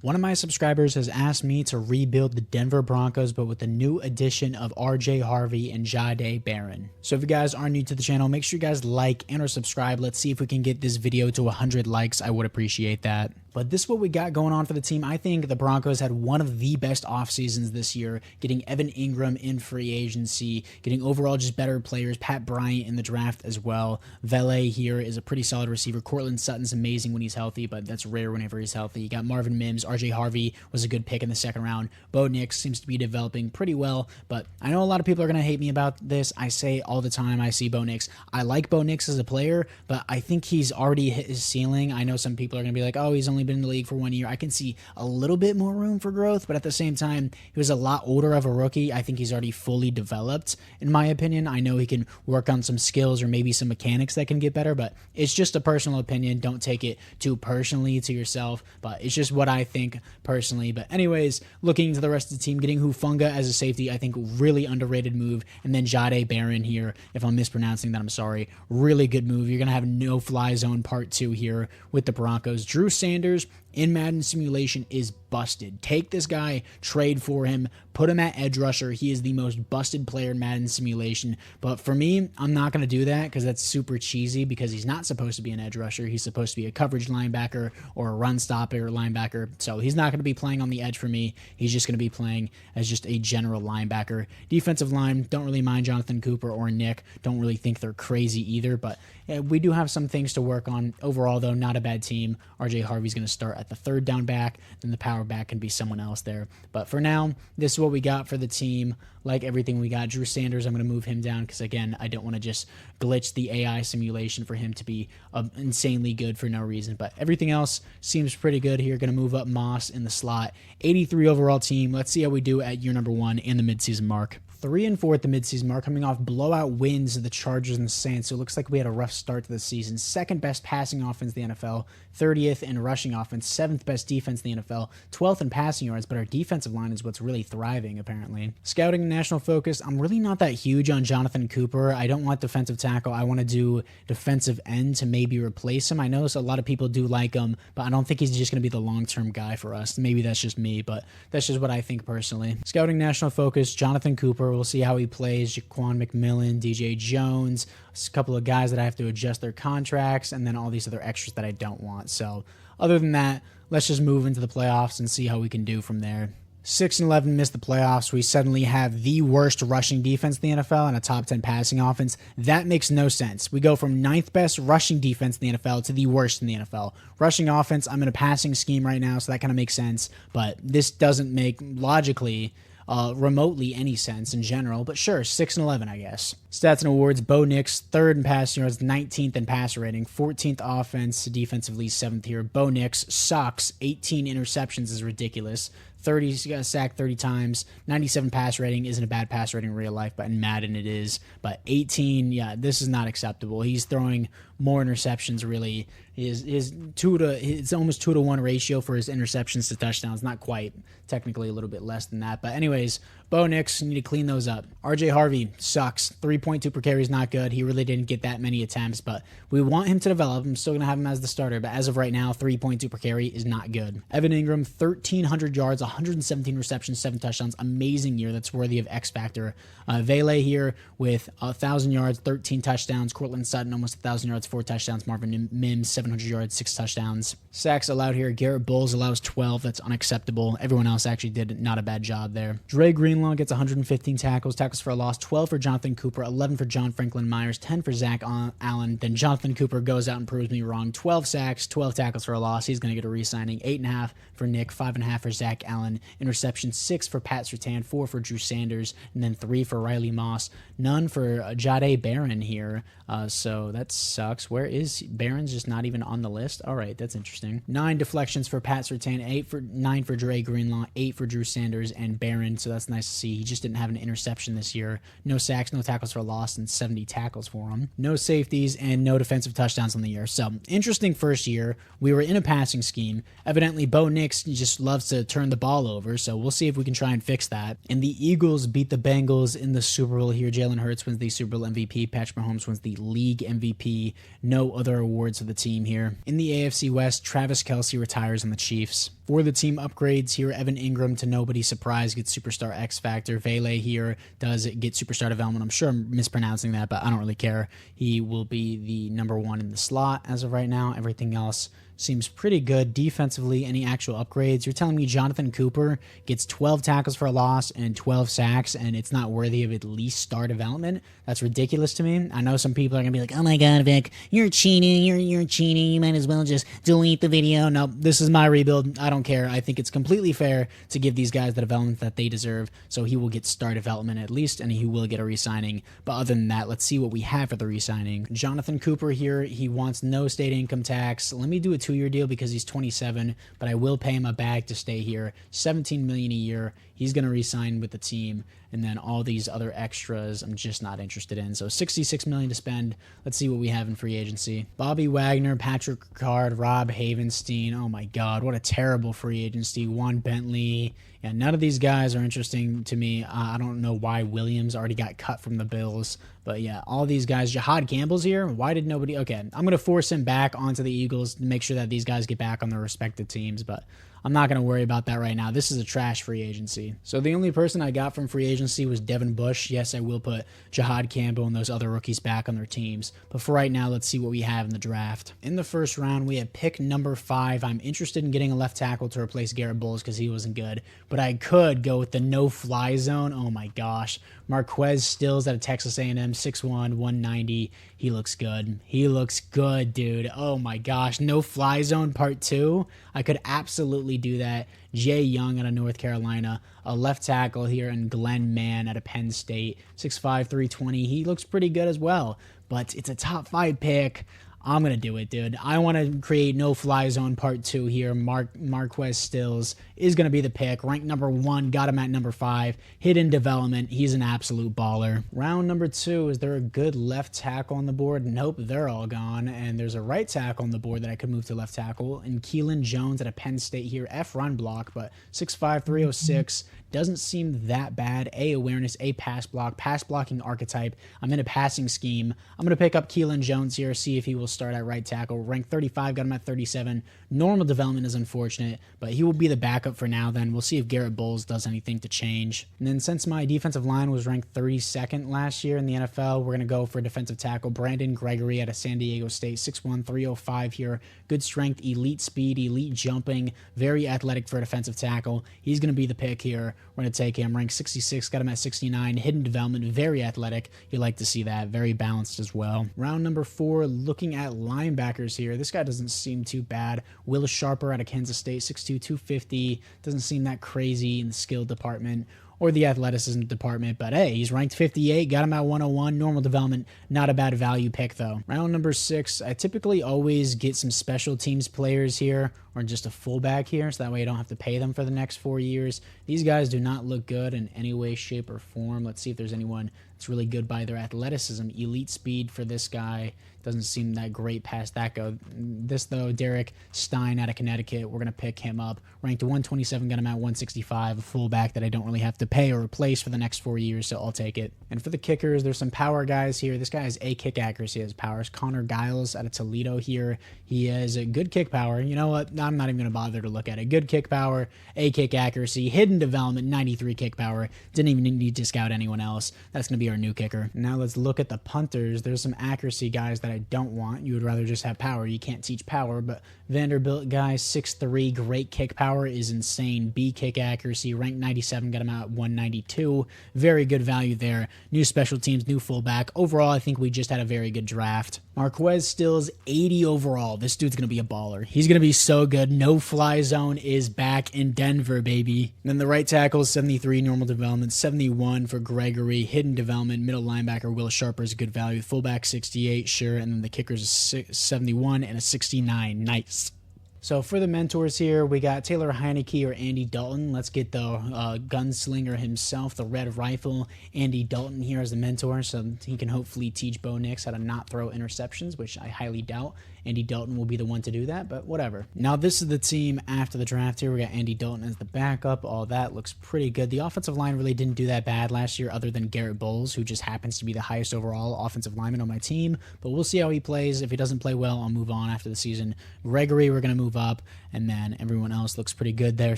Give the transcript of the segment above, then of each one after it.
One of my subscribers has asked me to rebuild the Denver Broncos, but with the new addition of RJ Harvey and Jahdae Barron. So if you guys are new to the channel, make sure you guys like and or subscribe. Let's see if we can get this video to 100 likes. I would appreciate that. But this is what we got going on for the team. I think the Broncos had one of the best off seasons this year, getting Evan Ingram in free agency, getting overall just better players, Pat Bryant in the draft as well. Valet here is a pretty solid receiver. Cortland Sutton's amazing when he's healthy, but that's rare whenever he's healthy. You got Marvin Mims, RJ Harvey was a good pick in the second round. Bo Nix seems to be developing pretty well, but I know a lot of people are going to hate me about this. I say all the time I see Bo Nix. I like Bo Nix as a player, but I think he's already hit his ceiling. I know some people are going to be like, oh, he's only been in the league for 1 year. I can see a little bit more room for growth, but at the same time, he was a lot older of a rookie. I think he's already fully developed, in my opinion. I know he can work on some skills or maybe some mechanics that can get better, but it's just a personal opinion. Don't take it too personally to yourself, but it's just what I think personally. But anyways, looking to the rest of the team, getting Hufanga as a safety, I think really underrated move, and then Jahdae Barron here, if I'm mispronouncing that, I'm sorry. Really good move. You're going to have no fly zone part 2 here with the Broncos. Drew Sanders in Madden simulation is busted. Take this guy, trade for him, put him at edge rusher. He is the most busted player in Madden simulation. But for me, I'm not going to do that because that's super cheesy, because he's not supposed to be an edge rusher. He's supposed to be a coverage linebacker or a run stopper linebacker. So he's not going to be playing on the edge for me. He's just going to be playing as just a general linebacker. Defensive line, don't really mind Jonathan Cooper or Nick. Don't really think they're crazy either, but we do have some things to work on. Overall, though, not a bad team. RJ Harvey's going to start at the third down back, then the power back can be someone else there. But for now, this is what we got for the team. Like everything we got, Drew Sanders, I'm going to move him down because, again, I don't want to just glitch the AI simulation for him to be insanely good for no reason. But everything else seems pretty good here. Going to move up Moss in the slot. 83 overall team. Let's see how we do at year number 1 and the midseason mark. 3-4 at the midseason mark, coming off blowout wins of the Chargers and the Saints. So it looks like we had a rough start to the season. Second best passing offense in the NFL, 30th in rushing offense, 7th best defense in the NFL, 12th in passing yards, but our defensive line is what's really thriving, apparently. Scouting and national focus, I'm really not that huge on Jonathan Cooper. I don't want defensive tackle. I want to do defensive end to maybe replace him. I know a lot of people do like him, but I don't think he's just going to be the long-term guy for us. Maybe that's just me, but that's just what I think personally. Scouting national focus, Jonathan Cooper. We'll see how he plays. Jaquan McMillan, DJ Jones, a couple of guys that I have to adjust their contracts, and then all these other extras that I don't want. So other than that, let's just move into the playoffs and see how we can do from there. 6-11 missed the playoffs. We suddenly have the worst rushing defense in the NFL and a top 10 passing offense. That makes no sense. We go from 9th best rushing defense in the NFL to the worst in the NFL. Rushing offense, I'm in a passing scheme right now, so that kind of makes sense, but this doesn't make logically remotely any sense in general, but sure, 6-11, I guess. Stats and awards, Bo Nix, 3rd in passing yards, 19th in passer rating, 14th offense, defensively 7th here. Bo Nix sucks, 18 interceptions is ridiculous. 30 sacked 30 times, 97 pass rating isn't a bad pass rating in real life, but in Madden it is. But 18, yeah, this is not acceptable. He's throwing more interceptions, really. It's almost 2-to-1 ratio for his interceptions to touchdowns. Not quite, technically a little bit less than that. But anyways, Bo Nix, need to clean those up. RJ Harvey sucks. 3.2 per carry is not good. He really didn't get that many attempts, but we want him to develop. I'm still going to have him as the starter, but as of right now, 3.2 per carry is not good. Evan Ingram, 1,300 yards, 117 receptions, 7 touchdowns. Amazing year. That's worthy of X Factor. Valet here with 1,000 yards, 13 touchdowns. Cortland Sutton, almost 1,000 yards, 4 touchdowns. Marvin Mims, 700 yards, 6 touchdowns. Sacks allowed here. Garrett Bowles allows 12. That's unacceptable. Everyone else actually did not a bad job there. Dre Greenlaw gets 115 tackles for a loss, 12 for Jonathan Cooper, 11 for John Franklin Myers, 10 for Zach Allen. Then Jonathan Cooper goes out and proves me wrong. 12 sacks, 12 tackles for a loss. He's going to get a re-signing. 8.5 for Nick, 5.5 for Zach Allen. Interception, 6 for Pat Surtain, 4 for Drew Sanders, and then 3 for Riley Moss. None for Jahdae Barron here. So that sucks. Where is Barron's just not even on the list? All right, that's interesting. 9 deflections for Pat Surtain, 9 for Dre Greenlaw, 8 for Drew Sanders and Barron. So that's nice to see. He just didn't have an interception this year. No sacks, no tackles for a loss, and 70 tackles for him. No safeties and no defensive touchdowns on the year. So interesting first year. We were in a passing scheme. Evidently, Bo Nix just loves to turn the ball ball over, so we'll see if we can try and fix that. And the Eagles beat the Bengals in the Super Bowl here. Jalen Hurts wins the Super Bowl MVP. Patrick Mahomes wins the league MVP. No other awards for the team here. In the AFC West, Travis Kelce retires on the Chiefs. For the team upgrades here, Evan Ingram, to nobody's surprise, gets Superstar X Factor. Vele here does get Superstar Development. I'm sure I'm mispronouncing that, but I don't really care. He will be the number 1 in the slot as of right now. Everything else seems pretty good. Defensively, any actual upgrades? You're telling me Jonathan Cooper gets 12 tackles for a loss and 12 sacks, and it's not worthy of at least star development? That's ridiculous to me. I know some people are going to be like, oh my God, Vic, you're cheating. You're cheating. You might as well just delete the video. No, this is my rebuild. I don't care. I think it's completely fair to give these guys the development that they deserve, so he will get star development at least, and he will get a re-signing. But other than that, let's see what we have for the re-signing. Jonathan Cooper here, he wants no state income tax. Let me do a 2-year deal because he's 27, but I will pay him a bag to stay here. $17 million a year. He's going to re-sign with the team, and then all these other extras I'm just not interested in. So $66 million to spend. Let's see what we have in free agency. Bobby Wagner, Patrick Ricard, Rob Havenstein. Oh my God, what a terrible free agency. Juan Bentley. Yeah, none of these guys are interesting to me. I don't know why Williams already got cut from the Bills, but yeah, all these guys. Jahdae Campbell's here. Why did nobody? Okay, I'm going to force him back onto the Eagles to make sure that these guys get back on their respective teams, but I'm not going to worry about that right now. This is a trash free agency. So the only person I got from free agency was Devin Bush. Yes, I will put Jahdae Campbell and those other rookies back on their teams. But for right now, let's see what we have in the draft. In the first round, we have pick number 5. I'm interested in getting a left tackle to replace Garrett Bowles because he wasn't good. But I could go with the no-fly zone. Oh my gosh. Marquez Stills out of Texas A&M, 6'1", 190. He looks good. He looks good, dude. Oh my gosh. No-fly zone part 2. I could absolutely do that. Jay Young out of North Carolina, a left tackle here, and Glenn Mann out of Penn State, 6'5", 320. He looks pretty good as well, but it's a top 5 pick. I'm going to do it, dude. I want to create no-fly zone part 2 here. Marquez Stills is going to be the pick. Ranked number 1, got him at number 5. Hidden development. He's an absolute baller. Round number 2, is there a good left tackle on the board? Nope, they're all gone. And there's a right tackle on the board that I could move to left tackle. And Keelan Jones at a Penn State here. F run block, but 6'5", 306. Doesn't seem that bad. A awareness, A pass block, pass blocking archetype. I'm in a passing scheme. I'm going to pick up Keelan Jones here, see if he will start at right tackle. Ranked 35, got him at 37. Normal development is unfortunate, but he will be the backup for now then. We'll see if Garrett Bowles does anything to change. And then since my defensive line was ranked 32nd last year in the NFL, we're going to go for defensive tackle Brandon Gregory out of San Diego State, 6'1", 305 here. Good strength, elite speed, elite jumping, very athletic for a defensive tackle. He's going to be the pick here. We're going to take him. Ranked 66, got him at 69. Hidden development, very athletic. You like to see that. Very balanced as well. Round number 4, looking at linebackers here. This guy doesn't seem too bad. Will Sharper out of Kansas State, 6'2", 250. Doesn't seem that crazy in the skill department or the athleticism department, but hey, he's ranked 58, got him at 101, normal development, not a bad value pick though. Round number 6, I typically always get some special teams players here, or just a fullback here, so that way I don't have to pay them for the next 4 years. These guys do not look good in any way, shape, or form. Let's see if there's anyone that's really good by their athleticism. Elite speed for this guy. Doesn't seem that great past that go. This, though, Derek Stein out of Connecticut, we're going to pick him up. Ranked to 127, got him at 165. A fullback that I don't really have to pay or replace for the next 4 years, so I'll take it. And for the kickers, there's some power guys here. This guy has A kick accuracy as powers. Connor Giles out of Toledo here. He has a good kick power. You know what? I'm not even going to bother to look at it. Good kick power, A kick accuracy, hidden development, 93 kick power. Didn't even need to scout anyone else. That's going to be our new kicker. Now let's look at the punters. There's some accuracy guys that I don't want. You would rather just have power. You can't teach power, but Vanderbilt guy, 6'3", great kick power, is insane. B kick accuracy, ranked 97, got him out at 192. Very good value there. New special teams, new fullback. Overall, I think we just had a very good draft. Marquez Stills, 80 overall. This dude's going to be a baller. He's going to be so good. No fly zone is back in Denver, baby. And then the right tackle is 73, normal development, 71 for Gregory. Hidden development, middle linebacker, Will Sharper is a good value. Fullback, 68, sure. And then the kickers is 71 and a 69. Nice. So for the mentors here, we got Taylor Heineke or Andy Dalton. Let's get the gunslinger himself, the red rifle, Andy Dalton here as the mentor, so he can hopefully teach Bo Nix how to not throw interceptions, which I highly doubt. Andy Dalton will be the one to do that, but whatever. Now, this is the team after the draft here. We got Andy Dalton as the backup. All that looks pretty good. The offensive line really didn't do that bad last year other than Garrett Bowles, who just happens to be the highest overall offensive lineman on my team, but we'll see how he plays. If he doesn't play well, I'll move on after the season. Gregory, we're going to move up, and then everyone else looks pretty good there.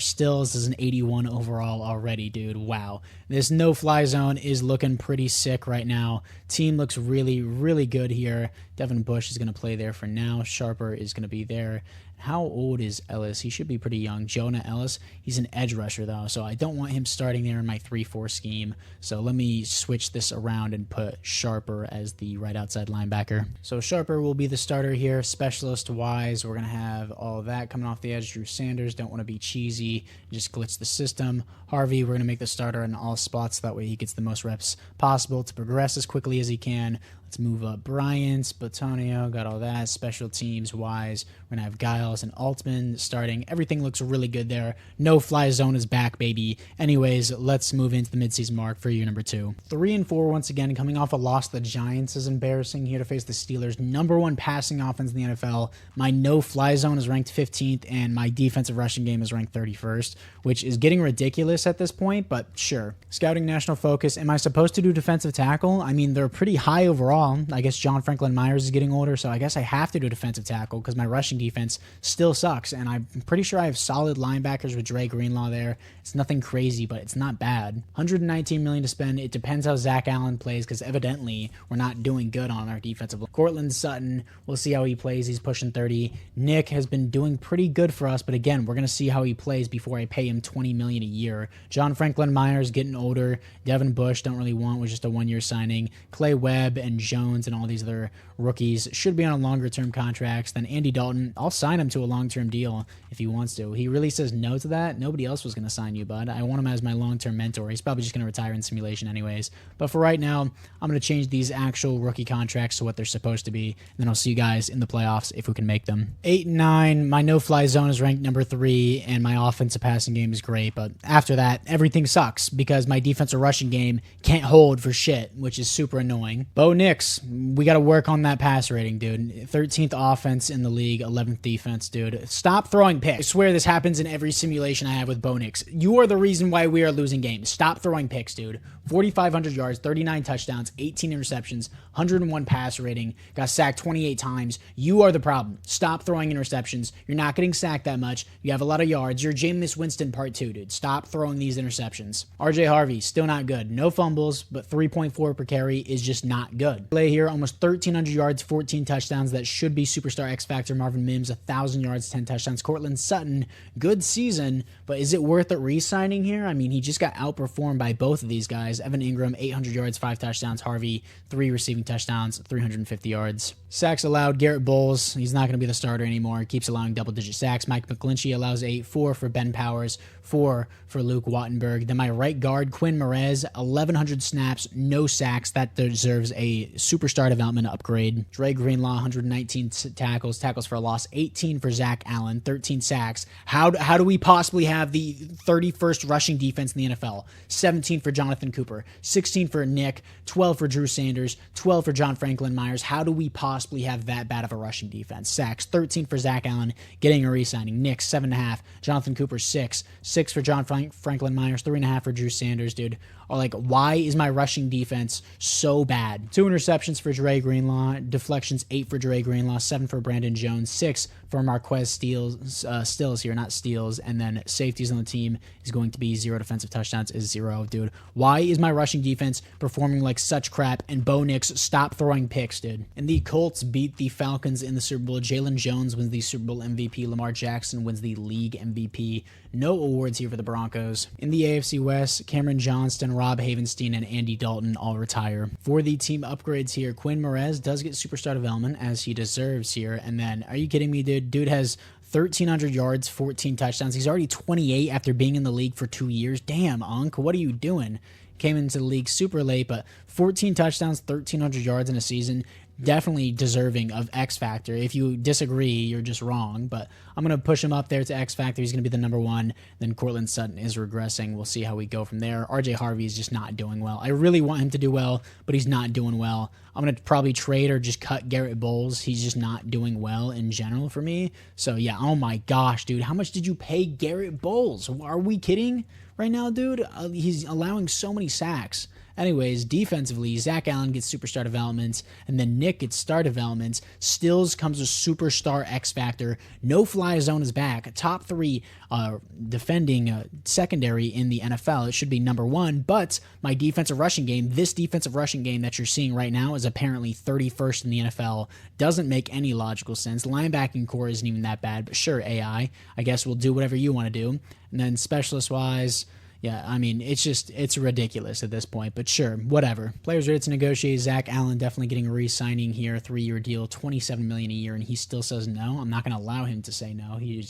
Stills is an 81 overall already, dude. Wow. This no-fly zone is looking pretty sick right now. Team looks really, really good here. Devin Bush is going to play there for now. Sharper is going to be there. How old is Ellis? He should be pretty young. Jonah Ellis, he's an edge rusher, though, so I don't want him starting there in my 3-4 scheme. So let me switch this around and put Sharper as the right outside linebacker. So Sharper will be the starter here. Specialist-wise, we're going to have all that coming off the edge. Drew Sanders, don't want to be cheesy, just glitch the system. Harvey, we're going to make the starter in all spots. That way he gets the most reps possible to progress as quickly as he can. Let's move up Bryant, Spatonio, got all that. Special teams-wise, we're going to have Giles and Altman starting. Everything looks really good there. No-fly zone is back, baby. Anyways, let's move into the midseason mark for year number 2. 3-4 once again, coming off a loss to the Giants is embarrassing here to face the Steelers. #1 passing offense in the NFL. My no-fly zone is ranked 15th, and my defensive rushing game is ranked 31st, which is getting ridiculous at this point, but sure. Scouting national focus. Am I supposed to do defensive tackle? I mean, they're pretty high overall. I guess John Franklin Myers is getting older, so I guess I have to do defensive tackle because my rushing defense still sucks, and I'm pretty sure I have solid linebackers with Dre Greenlaw there. It's nothing crazy, but it's not bad. $119 million to spend. It depends how Zach Allen plays because evidently we're not doing good on our defensive line. Cortland Sutton, we'll see how he plays. He's pushing 30. Nick has been doing pretty good for us, but again, we're going to see how he plays before I pay him $20 million a year. John Franklin Myers getting older. Devin Bush, don't really want, was just a one-year signing. Clay Webb and Jones and all these other rookies should be on longer-term contracts. Then Andy Dalton, I'll sign him to a long-term deal if he wants to. He really says no to that. Nobody else was going to sign you, bud. I want him as my long-term mentor. He's probably just going to retire in simulation anyways. But for right now, I'm going to change these actual rookie contracts to what they're supposed to be. And then I'll see you guys in the playoffs if we can make them. 8 and 9, my no-fly zone is ranked number 3, and my offensive passing game is great. But after that, everything sucks because my defensive rushing game can't hold for shit, which is super annoying. Bo Nix, we got to work on that pass rating, dude. 13th offense in the league, 11th defense, dude. Stop throwing picks. I swear this happens in every simulation I have with Bo Nix. You are the reason why we are losing games. Stop throwing picks, dude. 4,500 yards, 39 touchdowns, 18 interceptions, 101 pass rating, got sacked 28 times. You are the problem. Stop throwing interceptions. You're not getting sacked that much. You have a lot of yards. You're Jameis Winston part 2, dude. Stop throwing these interceptions. RJ Harvey, still not good. No fumbles, but 3.4 per carry is just not good. Play here, almost 1,300 yards, 14 touchdowns. That should be superstar X Factor. Marvin Mims, 1,000 yards, 10 touchdowns. Cortland Sutton, good season, but is it worth it re-signing here? I mean, he just got outperformed by both of these guys. Evan Ingram, 800 yards, 5 touchdowns. Harvey, 3 receiving touchdowns, 350 yards. Sacks allowed, Garrett Bowles, he's not going to be the starter anymore. Keeps allowing double-digit sacks. Mike McGlinchey allows 8, 4 for Ben Powers, 4 for Luke Wattenberg. Then my right guard, Quinn Merez, 1,100 snaps, no sacks. That deserves a superstar development upgrade. Dre Greenlaw, 119 tackles for a loss, 18 for Zach Allen, 13 sacks. How do we possibly have the 31st rushing defense in the NFL? 17 for Jonathan Cooper, 16 for Nick, 12 for Drew Sanders, 12 for John Franklin Myers. How do we possibly have that bad of a rushing defense? Sacks, 13 for Zach Allen, getting a re-signing. Nick, 7.5. Jonathan Cooper, 6. 6 for John Franklin Myers, 3.5 for Drew Sanders, dude. Or like, why is my rushing defense so bad? 2 interceptions for Dre Greenlaw, deflections 8 for Dre Greenlaw, 7 for Brandon Jones, 6 for Marquez Stills here, not Steals, and then safeties on the team is going to be 0 defensive touchdowns is 0, dude. Why is my rushing defense performing like such crap? And Bo Nix, stop throwing picks, dude. And the Colts beat the Falcons in the Super Bowl. Jalen Jones wins the Super Bowl MVP. Lamar Jackson wins the league MVP. No awards here for the Broncos. In the AFC West, Cameron Johnston, Rob Havenstein, and Andy Dalton all retire. For the team upgrades here, Quinn Merez does get superstar development as he deserves here. And then, are you kidding me, dude? Dude has 1,300 yards, 14 touchdowns. He's already 28 after being in the league for 2 years. Damn, Unc, what are you doing? Came into the league super late, but 14 touchdowns, 1,300 yards in a season. definitely deserving of X Factor. If you disagree, you're just wrong, but I'm going to push him up there to X Factor. He's going to be the number 1. Then Courtland Sutton is regressing. We'll see how we go from there. RJ Harvey is just not doing well. I really want him to do well, but he's not doing well. I'm going to probably trade or just cut Garrett Bowles. He's just not doing well in general for me. So yeah, oh my gosh, dude. How much did you pay Garrett Bowles? Are we kidding right now, dude? He's allowing so many sacks. Anyways, defensively, Zach Allen gets superstar development, and then Nick gets star development. Stills comes a superstar X Factor. No fly zone is back. Top 3 defending secondary in the NFL. It should be number 1, but my defensive rushing game, this defensive rushing game that you're seeing right now is apparently 31st in the NFL. Doesn't make any logical sense. Linebacking core isn't even that bad, but sure, AI, I guess we'll do whatever you want to do. And then specialist-wise, yeah, I mean, it's ridiculous at this point, but sure, whatever. Players ready to negotiate. Zach Allen definitely getting a re-signing here, 3-year deal, $27 million a year, and he still says no. I'm not going to allow him to say no. He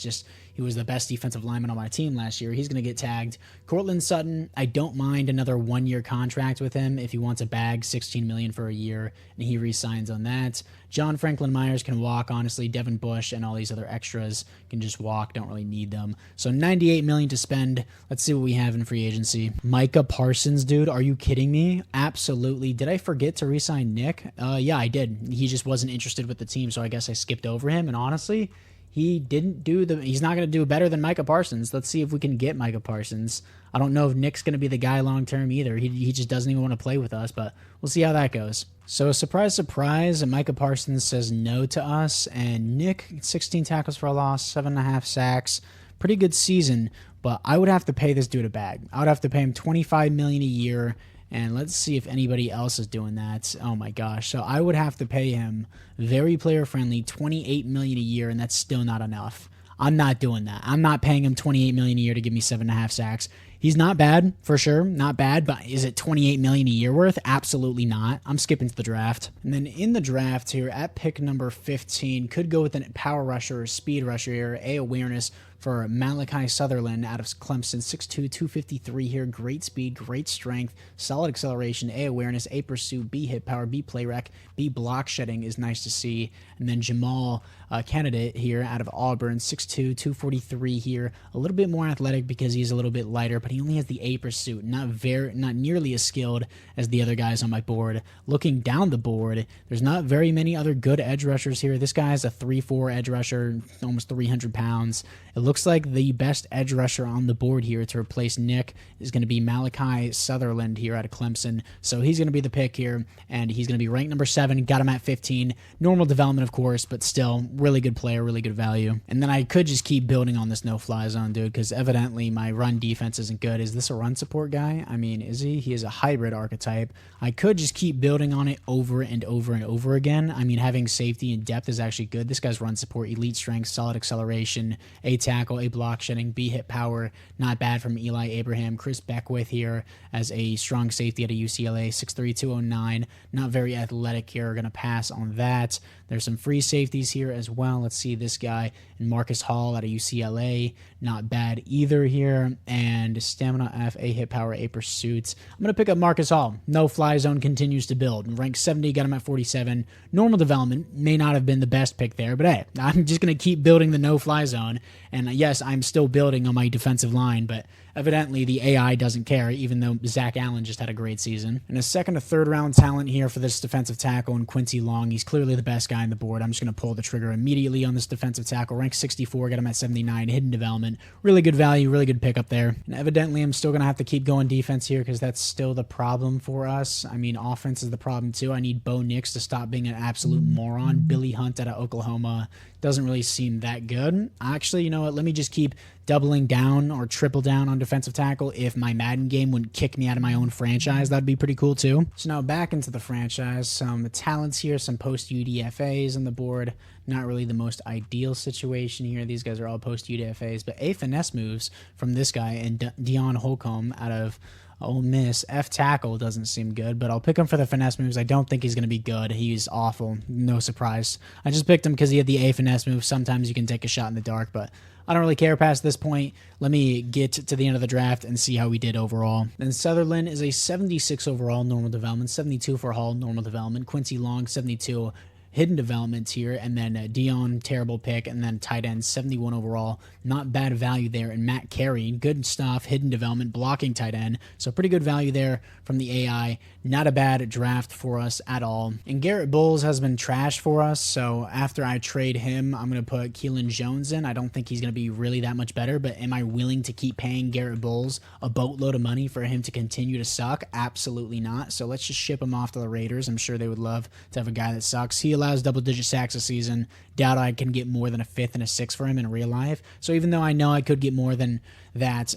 was the best defensive lineman on my team last year. He's going to get tagged. Courtland Sutton, I don't mind another 1-year contract with him if he wants a bag, $16 million for a year, and he re-signs on that. John Franklin Myers can walk, honestly. Devin Bush and all these other extras can just walk, don't really need them. So $98 million to spend. Let's see what we have in free agency. Micah Parsons, dude, are you kidding me? Absolutely. Did I forget to re-sign Nick? Yeah, I did. He just wasn't interested with the team, so I guess I skipped over him, and honestly, he's not going to do better than Micah Parsons. Let's see if we can get Micah Parsons. I don't know if Nick's going to be the guy long-term either. He just doesn't even want to play with us, but we'll see how that goes. So surprise, surprise, Micah Parsons says no to us, and Nick, 16 tackles for a loss, 7.5 sacks. Pretty good season, but I would have to pay this dude a bag. I would have to pay him $25 million a year, and let's see if anybody else is doing that. Oh my gosh. So I would have to pay him very player-friendly, $28 million a year, and that's still not enough. I'm not doing that. I'm not paying him $28 million a year to give me 7.5 sacks. He's not bad, for sure. Not bad, but is it $28 million a year worth? Absolutely not. I'm skipping to the draft. And then in the draft here, at pick number 15, could go with a power rusher or speed rusher here, A, awareness for Malachi Sutherland out of Clemson, 6'2", 253 here. Great speed, great strength, solid acceleration, A, awareness, A, pursuit, B, hit power, B, play rec, B, block shedding is nice to see. And then Jamal Candidate here out of Auburn, 6'2", 243 here. A little bit more athletic because he's a little bit lighter, but he only has the A pursuit. Not nearly as skilled as the other guys on my board. Looking down the board, there's not very many other good edge rushers here. This guy is a 3'4" edge rusher, almost 300 pounds. It looks like the best edge rusher on the board here to replace Nick is going to be Malachi Sutherland here out of Clemson. So he's going to be the pick here, and he's going to be ranked number 7. Got him at 15. Normal development, of course, but still really good player, really good value. And then I could just keep building on this no-fly zone, dude, because evidently my run defense isn't good. Is this a run support guy? I mean, is he? He is a hybrid archetype. I could just keep building on it over and over and over again. I mean, having safety and depth is actually good. This guy's run support, elite strength, solid acceleration, A tackle, A block shedding, B hit power, not bad from Eli Abraham. Chris Beckwith here as a strong safety at a UCLA, 6'3", 209. Not very athletic here. We're going to pass on that. There's some free safeties here as well. Let's see this guy and Marcus Hall at a UCLA. Not bad either here. And stamina F, A hit power, A pursuits. I'm going to pick up Marcus Hall. No fly zone continues to build. Rank 70, got him at 47. Normal development may not have been the best pick there, but hey, I'm just going to keep building the no fly zone. And yes, I'm still building on my defensive line, but evidently the AI doesn't care, even though Zach Allen just had a great season. And a second to third round talent here for this defensive tackle in Quincy Long. He's clearly the best guy on the board. I'm just going to pull the trigger immediately on this defensive tackle. Rank 64, got him at 79. Hidden development. Really good value, really good pickup there. And evidently I'm still going to have to keep going defense here because that's still the problem for us. I mean, offense is the problem too. I need Bo Nix to stop being an absolute moron. Billy Hunt out of Oklahoma doesn't really seem that good. Actually, you know what? Let me just keep doubling down or triple down on defensive tackle. If my Madden game wouldn't kick me out of my own franchise, that'd be pretty cool too. So now back into the franchise. Some talents here, some post-UDFAs on the board. Not really the most ideal situation here. These guys are all post-UDFAs, but A finesse moves from this guy and Dion Holcomb out of Ole Miss. F tackle doesn't seem good, but I'll pick him for the finesse moves. I don't think he's going to be good. He's awful. No surprise. I just picked him because he had the A finesse move. Sometimes you can take a shot in the dark, but I don't really care past this point. Let me get to the end of the draft and see how we did overall. Then Sutherland is a 76 overall, normal development, 72 for Hall, normal development. Quincy Long, 72. Hidden development here, and then Dion, terrible pick, and then tight end, 71 overall. Not bad value there. And Matt Carey, good stuff, hidden development, blocking tight end. So pretty good value there from the AI. Not a bad draft for us at all. And Garrett Bowles has been trash for us, so after I trade him, I'm going to put Keelan Jones in. I don't think he's going to be really that much better, but am I willing to keep paying Garrett Bowles a boatload of money for him to continue to suck? Absolutely not. So let's just ship him off to the Raiders. I'm sure they would love to have a guy that sucks. He allows double-digit sacks a season. Doubt I can get more than a 5th and a 6th for him in real life. So even though I know I could get more than that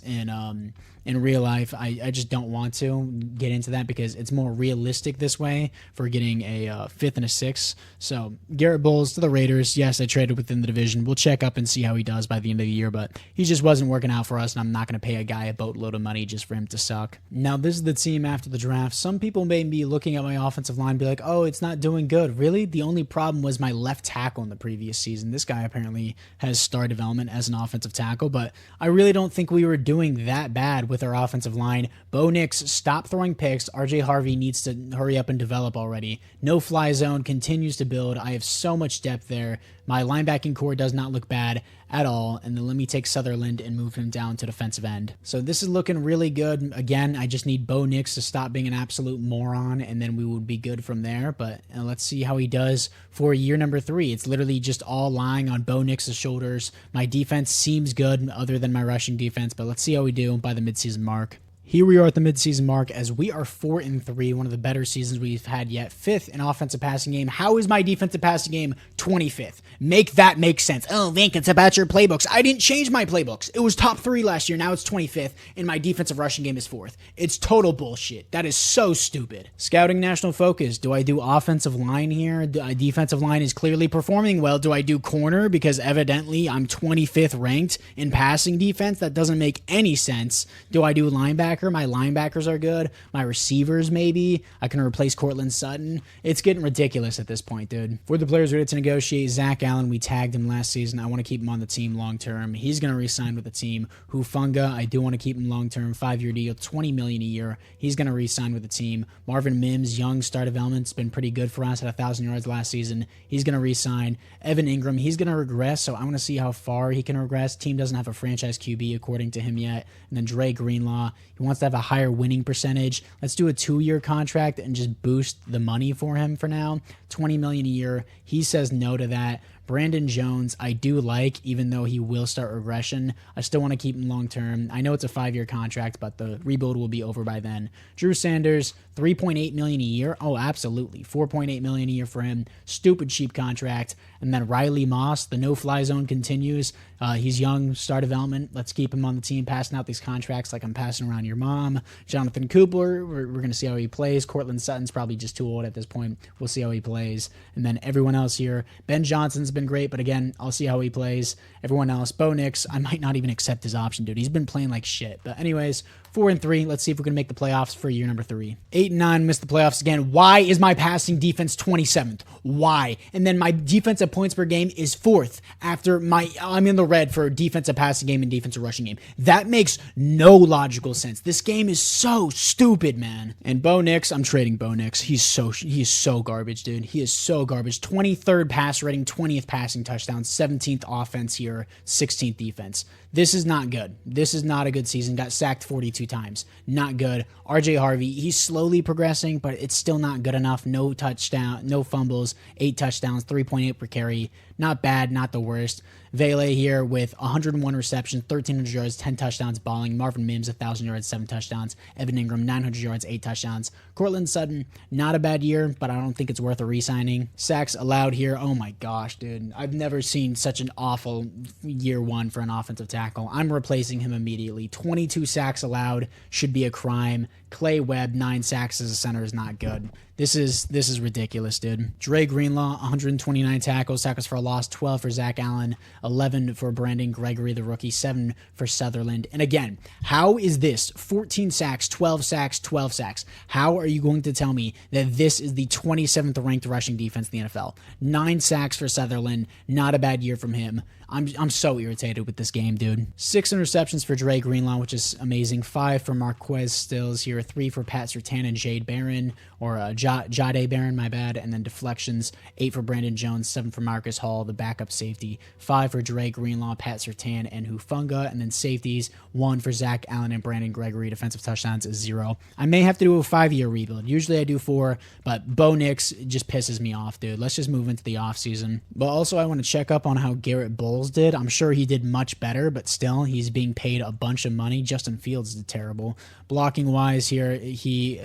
in real life, I just don't want to get into that because it's more realistic this way for getting a 5th and a 6th. So Garrett Bowles to the Raiders. Yes, I traded within the division. We'll check up and see how he does by the end of the year, but he just wasn't working out for us, and I'm not going to pay a guy a boatload of money just for him to suck. Now, this is the team after the draft. Some people may be looking at my offensive line and be like, oh, it's not doing good. Really? The only problem was my left tackle in the previous season. This guy apparently has star development as an offensive tackle, but I really don't think we were doing that bad with our offensive line. Bo Nix, stop throwing picks. RJ Harvey needs to hurry up and develop already. No fly zone continues to build. I have so much depth there. My linebacking core does not look bad at all. And then let me take Sutherland and move him down to defensive end. So this is looking really good. Again, I just need Bo Nix to stop being an absolute moron, and then we would be good from there. But let's see how he does for year number 3. It's literally just all lying on Bo Nix's shoulders. My defense seems good other than my rushing defense, but let's see how we do by the midseason mark. Here we are at the midseason mark as we are 4-3, one of the better seasons we've had yet. 5th in offensive passing game. How is my defensive passing game 25th? Make that make sense. Oh, Vink, it's about your playbooks. I didn't change my playbooks. It was top 3 last year. Now it's 25th, and my defensive rushing game is 4th. It's total bullshit. That is so stupid. Scouting national focus. Do I do offensive line here? Defensive line is clearly performing well. Do I do corner? Because evidently I'm 25th ranked in passing defense. That doesn't make any sense. Do I do linebacker? My linebackers are good. My receivers, maybe. I can replace Cortland Sutton. It's getting ridiculous at this point, dude. For the players ready to negotiate, Zach Allen, we tagged him last season. I want to keep him on the team long term. He's going to re-sign with the team. Hufunga, I do want to keep him long term. 5-year deal, $20 million a year. He's going to re-sign with the team. Marvin Mims, young star development's been pretty good for us at 1,000 yards last season. He's going to re-sign. Evan Ingram, he's going to regress, so I want to see how far he can regress. Team doesn't have a franchise QB according to him yet. And then Dre Greenlaw, he wants to have a higher winning percentage. Let's do a 2-year contract and just boost the money for him for now. $20 million a year. He says no to that. Brandon Jones, I do like, even though he will start regression. I still want to keep him long term. I know it's a 5-year contract, but the rebuild will be over by then. Drew Sanders, $3.8 million a year. Oh, absolutely. $4.8 million a year for him. Stupid cheap contract. And then Riley Moss, the no-fly zone continues. He's young, star development. Let's keep him on the team, passing out these contracts like I'm passing around your mom. Jonathan Cooper, we're going to see how he plays. Cortland Sutton's probably just too old at this point. We'll see how he plays. And then everyone else here. Ben Johnson's been great, but again, I'll see how he plays. Everyone else. Bo Nix, I might not even accept his option, dude. He's been playing like shit. But anyways, 4-3. Let's see if we can make the playoffs for year number 3. 8-9, missed the playoffs again. Why is my passing defense 27th? Why? And then my defensive points per game is 4th after I'm in the red for defensive passing game and defensive rushing game. That makes no logical sense. This game is so stupid, man. And Bo Nix, I'm trading Bo Nix. He is so garbage, dude. He is so garbage. 23rd pass rating, 20th passing touchdown, 17th offense here, 16th defense. This is not good. This is not a good season. Got sacked 42 times. Not good. RJ Harvey, he's slowly progressing, but it's still not good enough. No touchdown, no fumbles, 8 touchdowns, 3.8 per carry. Not bad, not the worst. Vele here with 101 receptions, 1,300 yards, 10 touchdowns, balling. Marvin Mims, 1,000 yards, 7 touchdowns. Evan Ingram, 900 yards, 8 touchdowns. Cortland Sutton, not a bad year, but I don't think it's worth a re-signing. Sacks allowed here. Oh my gosh, dude. I've never seen such an awful year 1 for an offensive tackle. I'm replacing him immediately. 22 sacks allowed should be a crime. Clay Webb, 9 sacks as a center is not good. This is ridiculous, dude. Dre Greenlaw, 129 tackles for a loss, 12 for Zach Allen, 11 for Brandon Gregory, the rookie, 7 for Sutherland. And again, how is this 14 sacks, 12 sacks, 12 sacks? How are you going to tell me that this is the 27th ranked rushing defense in the NFL? 9 sacks for Sutherland, not a bad year from him. I'm so irritated with this game, dude. 6 interceptions for Dre Greenlaw, which is amazing. 5 for Marquez Stills here. 3 for Pat Surtain and Jade Barron, or Jahdae Barron, my bad. And then deflections. 8 for Brandon Jones. 7 for Marcus Hall, the backup safety. 5 for Dre Greenlaw, Pat Surtain, and Hufanga. And then safeties. 1 for Zach Allen and Brandon Gregory. Defensive touchdowns is 0. I may have to do a 5-year rebuild. Usually I do 4, but Bo Nix just pisses me off, dude. Let's just move into the offseason. But also I want to check up on how Garrett Bowles did. I'm sure he did much better, but still, he's being paid a bunch of money. Justin Fields did terrible. Blocking wise here,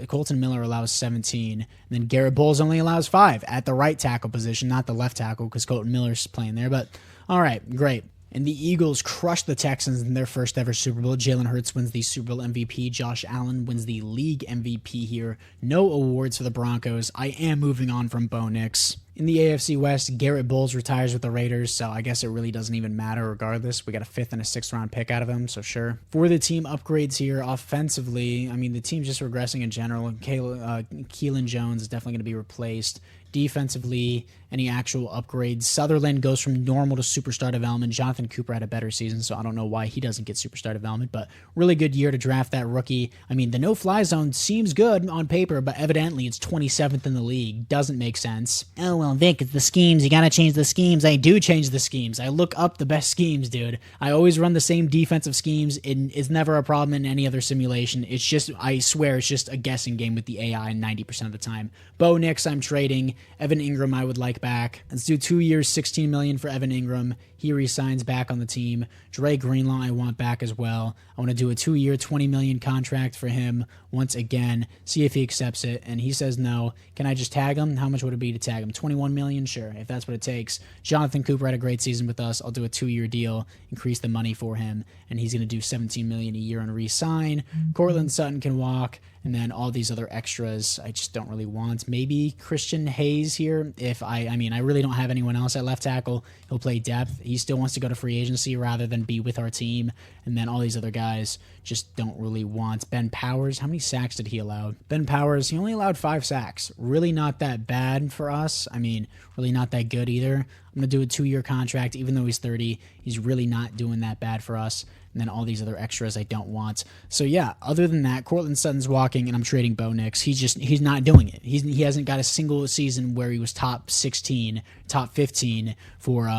Colton Miller allows 17, and then Garrett Bowles only allows 5 at the right tackle position, not the left tackle, because Colton Miller's playing there. But all right, great. And the Eagles crushed the Texans in their first ever Super Bowl. Jalen Hurts wins the Super Bowl MVP. Josh Allen wins the league MVP here. No awards for the Broncos. I am moving on from Bo Nix. In the AFC West, Garrett Bowles retires with the Raiders, so I guess it really doesn't even matter regardless. We got a 5th and a 6th round pick out of him, so sure. For the team upgrades here, offensively, I mean, the team's just regressing in general. Keelan Jones is definitely going to be replaced. Defensively, any actual upgrades? Sutherland goes from normal to superstar development. Jonathan Cooper had a better season, so I don't know why he doesn't get superstar development, but really good year to draft that rookie. I mean, the no-fly zone seems good on paper, but evidently it's 27th in the league. Doesn't make sense. Oh, well, Vic, it's the schemes. You gotta change the schemes. I do change the schemes. I look up the best schemes, dude. I always run the same defensive schemes. It's never a problem in any other simulation. It's just, I swear, it's just a guessing game with the AI 90% of the time. Bo Nix, I'm trading. Evan Ingram, I would like back. Let's do 2 years, $16 million for Evan Ingram. He resigns back on the team. Dre Greenlaw, I want back as well. I want to do a 2-year, $20 million contract for him once again. See if he accepts it. And he says no. Can I just tag him? How much would it be to tag him? $21 million? Sure, if that's what it takes. Jonathan Cooper had a great season with us. I'll do a 2-year deal, increase the money for him, and he's going to do $17 million a year and re-sign. Cortland Sutton can walk. And then all these other extras I just don't really want. Maybe Christian Hayes here. If I mean, I really don't have anyone else at left tackle. He'll play depth. He still wants to go to free agency rather than be with our team. And then all these other guys just don't really want. Ben Powers, how many sacks did he allow? Ben Powers, he only allowed 5 sacks. Really not that bad for us. I mean, really not that good either. I'm going to do a 2-year contract. Even though he's 30, he's really not doing that bad for us. And then all these other extras I don't want. So yeah, other than that, Cortland Sutton's walking and I'm trading Bo Nix. He's not doing it. He hasn't got a single season where he was top 16, top 15 for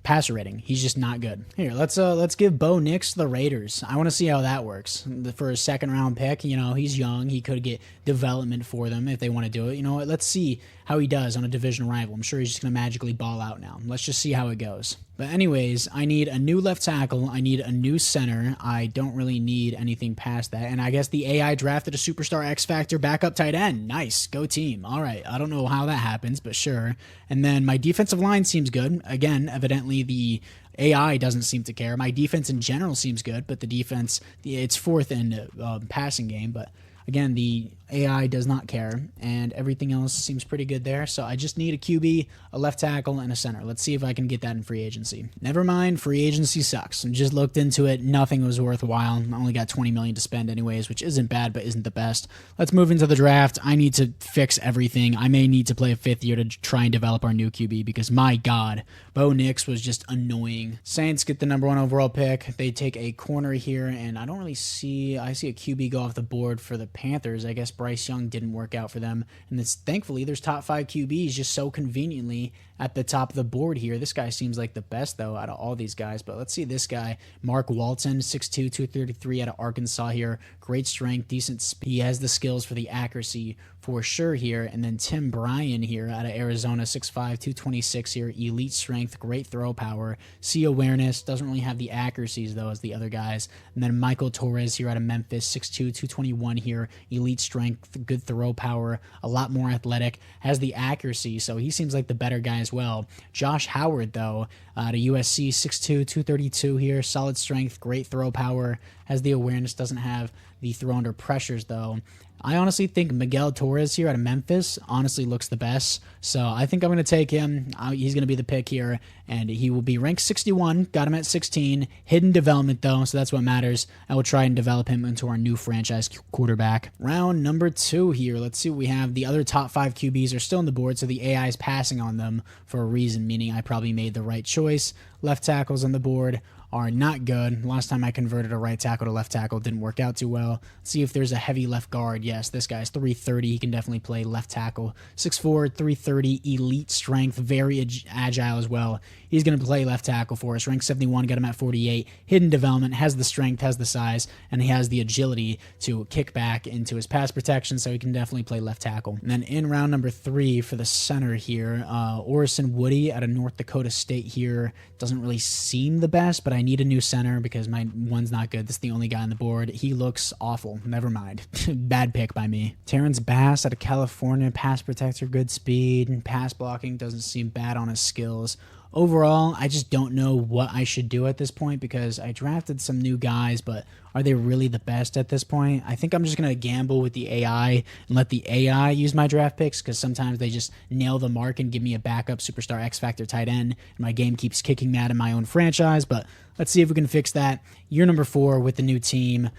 passer rating. He's just not good. Here, let's give Bo Nix to the Raiders. I want to see how that works. For a 2nd round pick, you know, he's young. He could get development for them if they want to do it. You know what? Let's see how he does on a division rival. I'm sure he's just going to magically ball out now. Let's just see how it goes. But anyways, I need a new left tackle. I need a new center. I don't really need anything past that. And I guess the AI drafted a superstar X Factor backup tight end. Nice. Go team. All right. I don't know how that happens, but sure. And then my defensive line seems good. Again, evidently the AI doesn't seem to care. My defense in general seems good, but the defense, it's 4th in passing game, but again, the AI does not care, and everything else seems pretty good there. So I just need a QB, a left tackle, and a center. Let's see if I can get that in free agency. Never mind, free agency sucks. I just looked into it. Nothing was worthwhile. I only got $20 million to spend anyways, which isn't bad, but isn't the best. Let's move into the draft. I need to fix everything. I may need to play a 5th year to try and develop our new QB because, my God, Bo Nix was just annoying. Saints get the number 1 overall pick. They take a corner here, and I don't really see... I see a QB go off the board for the Panthers. I guess Bryce Young didn't work out for them. And thankfully, there's top 5 QBs just so conveniently at the top of the board here. This guy seems like the best, though, out of all these guys. But let's see this guy, Mark Walton, 6'2", 233 out of Arkansas here. Great strength, decent speed. He has the skills for the accuracy for sure here. And then Tim Bryan here out of Arizona, 6'5", 226 here. Elite strength, great throw power. See awareness, doesn't really have the accuracies, though, as the other guys. And then Michael Torres here out of Memphis, 6'2", 221 here. Elite strength, good throw power, a lot more athletic. Has the accuracy, so he seems like the better guy as well. Josh Howard, though, out of USC, 6'2", 232 here. Solid strength, great throw power. has the awareness, doesn't have the throw under pressures though. I honestly think Miguel Torres here out of Memphis honestly looks the best. So I think I'm going to take him. He's going to be the pick here, and he will be ranked 61. Got him at 16. Hidden development, though, so that's what matters. I will try and develop him into our new franchise quarterback. Round number 2 here. Let's see what we have. The other top 5 QBs are still on the board, so the AI is passing on them for a reason, meaning I probably made the right choice. Left tackles on the board are not good. Last time I converted a right tackle to left tackle, didn't work out too well. Let's see if there's a heavy left guard. Yes, this guy's 330. He can definitely play left tackle. 6'4", 330, elite strength, very agile as well. He's going to play left tackle for us. Rank 71, got him at 48. Hidden development, has the strength, has the size, and he has the agility to kick back into his pass protection, so he can definitely play left tackle. And then in round number 3 for the center here, Orison Woody out of North Dakota State here. Doesn't really seem the best, but I need a new center because my one's not good. This is the only guy on the board. He looks awful. Never mind. Bad pick by me. Terrence Bass out of California. Pass protector, good speed. Pass blocking doesn't seem bad on his skills. Overall, I just don't know what I should do at this point because I drafted some new guys, but are they really the best at this point? I think I'm just going to gamble with the AI and let the AI use my draft picks because sometimes they just nail the mark and give me a backup superstar X Factor tight end, and my game keeps kicking that in my own franchise, but let's see if we can fix that. Year number 4 with the new team,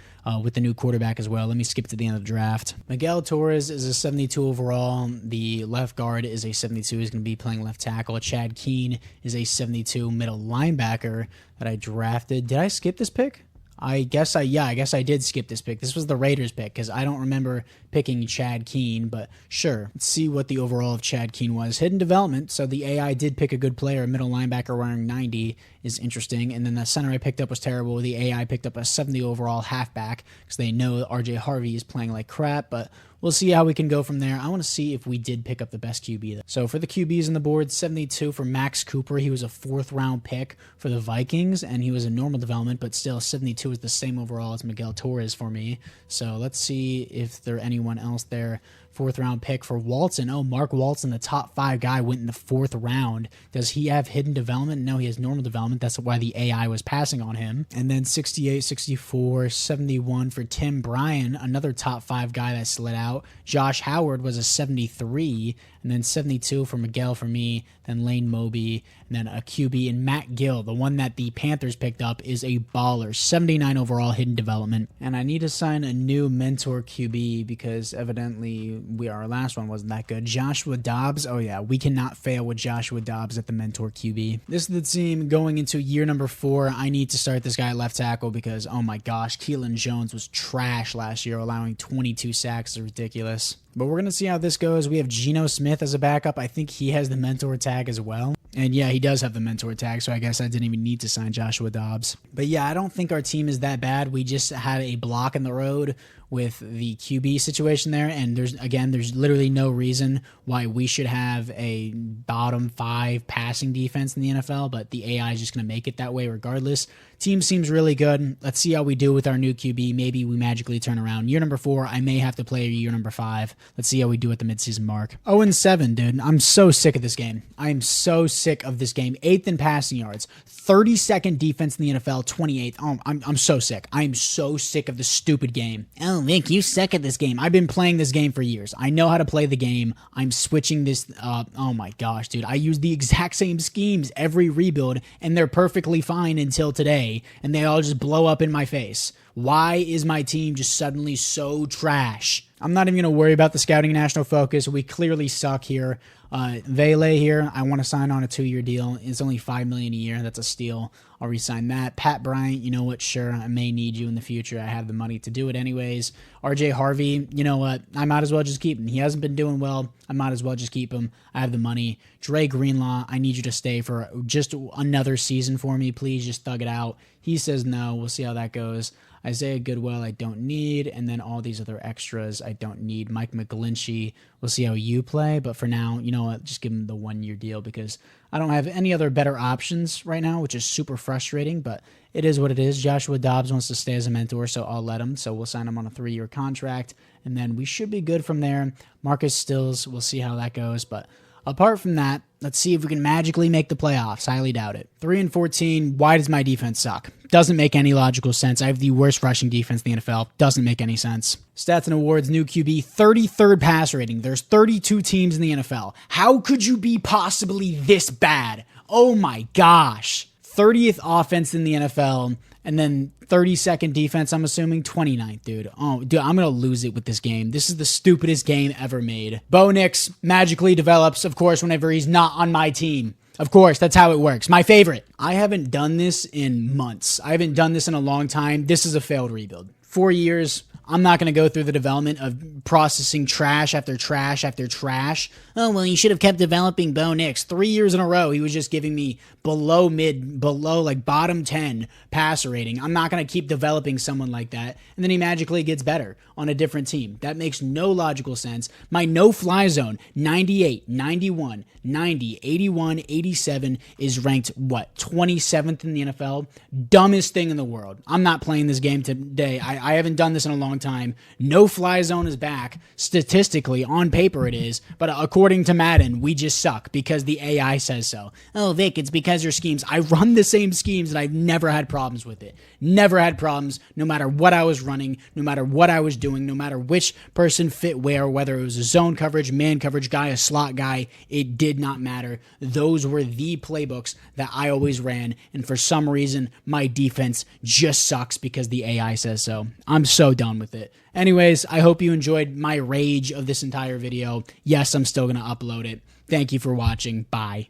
with the new quarterback as well. Let me skip to the end of the draft. Miguel Torres is a 72 overall. The left guard is a 72. He's going to be playing left tackle. Chad Keene is a 72 middle linebacker that I drafted. Did I skip this pick? I guess I did skip this pick. This was the Raiders pick because I don't remember picking Chad Keene, but sure. Let's see what the overall of Chad Keene was. Hidden development, so the AI did pick a good player. Middle linebacker wearing 90 is interesting, and then the center I picked up was terrible. The AI picked up a 70 overall halfback because they know RJ Harvey is playing like crap, but we'll see how we can go from there. I want to see if we did pick up the best QB. So for the QBs on the board, 72 for Max Cooper. He was a 4th-round pick for the Vikings, and he was a normal development, but still 72 is the same overall as Miguel Torres for me. So let's see if there anyone else there. 4th-round pick for Walton. Oh, Mark Walton, the top 5 guy, went in the 4th round. Does he have hidden development? No, he has normal development. That's why the AI was passing on him. And then 68, 64, 71 for Tim Bryan, another top 5 guy that slid out. Josh Howard was a 73, and then 72 for Miguel for me, then Lane Moby, and then a QB. And Matt Gill, the one that the Panthers picked up, is a baller. 79 overall hidden development. And I need to sign a new mentor QB because evidently our last one wasn't that good. Joshua Dobbs. Oh yeah, we cannot fail with Joshua Dobbs at the mentor QB. This is the team going into year number 4. I need to start this guy at left tackle because, oh my gosh, Keelan Jones was trash last year, allowing 22 sacks. It's ridiculous. But we're going to see how this goes. We have Geno Smith as a backup. I think he has the mentor tag as well. And yeah, he does have the mentor tag, so I guess I didn't even need to sign Joshua Dobbs. But yeah, I don't think our team is that bad. We just had a block in the road with the QB situation there, and there's literally no reason why we should have a bottom 5 passing defense in the NFL, but the AI is just going to make it that way regardless. Team seems really good. Let's see how we do with our new QB. Maybe we magically turn around. Year number 4, I may have to play year number 5. Let's see how we do at the midseason mark. 0-7, dude. I'm so sick of this game. I am so sick of this game. 8th in passing yards. 32nd defense in the NFL, 28th. Oh, I'm so sick. I am so sick of this stupid game. Oh, Vic, you suck at this game. I've been playing this game for years. I know how to play the game. I'm switching this up. Oh my gosh, dude. I use the exact same schemes every rebuild, and they're perfectly fine until today, and they all just blow up in my face. Why is my team just suddenly so trash? I'm not even going to worry about the scouting national focus. We clearly suck here. Vele here, I want to sign on a 2-year deal. It's only $5 million a year. That's a steal. I'll re-sign that. Pat Bryant, you know what? Sure, I may need you in the future. I have the money to do it anyways. RJ Harvey, you know what? I might as well just keep him. He hasn't been doing well. I might as well just keep him. I have the money. Dre Greenlaw, I need you to stay for just another season for me. Please just thug it out. He says no. We'll see how that goes. Isaiah Goodwell, I don't need. And then all these other extras, I don't need. Mike McGlinchey, we'll see how you play. But for now, you know what? Just give him the 1-year deal because I don't have any other better options right now, which is super frustrating. But it is what it is. Joshua Dobbs wants to stay as a mentor, so I'll let him. So we'll sign him on a 3-year contract. And then we should be good from there. Marcus Stills, we'll see how that goes. But apart from that, let's see if we can magically make the playoffs. Highly doubt it. 3-14. Why does my defense suck? Doesn't make any logical sense. I have the worst rushing defense in the NFL. Doesn't make any sense. Stats and awards, new QB, 33rd pass rating. There's 32 teams in the NFL. How could you be possibly this bad? Oh my gosh. 30th offense in the NFL, and then 32nd defense, I'm assuming 29th, dude. Oh, dude, I'm going to lose it with this game. This is the stupidest game ever made. Bo Nix magically develops, of course, whenever he's not on my team. Of course, that's how it works. My favorite. I haven't done this in months. I haven't done this in a long time. This is a failed rebuild. 4 years. I'm not going to go through the development of processing trash after trash after trash. Oh, well, you should have kept developing Bo Nix. 3 years in a row, he was just giving me below like bottom 10 passer rating. I'm not going to keep developing someone like that. And then he magically gets better on a different team. That makes no logical sense. My no-fly zone, 98, 91, 90, 81, 87 is ranked, what, 27th in the NFL? Dumbest thing in the world. I'm not playing this game today. I haven't done this in a long time. No-fly zone is back. Statistically, on paper it is, but according to Madden, we just suck because the AI says so. Oh, Vic, it's because your schemes. I run the same schemes and I've never had problems with it. Never had problems, no matter what I was running, no matter what I was doing, no matter which person fit where, whether it was a zone coverage, man coverage guy, a slot guy, it did not matter. Those were the playbooks that I always ran, and for some reason, my defense just sucks because the AI says so. I'm so done with it. Anyways, I hope you enjoyed my rage of this entire video. Yes, I'm still going to upload it. Thank you for watching. Bye.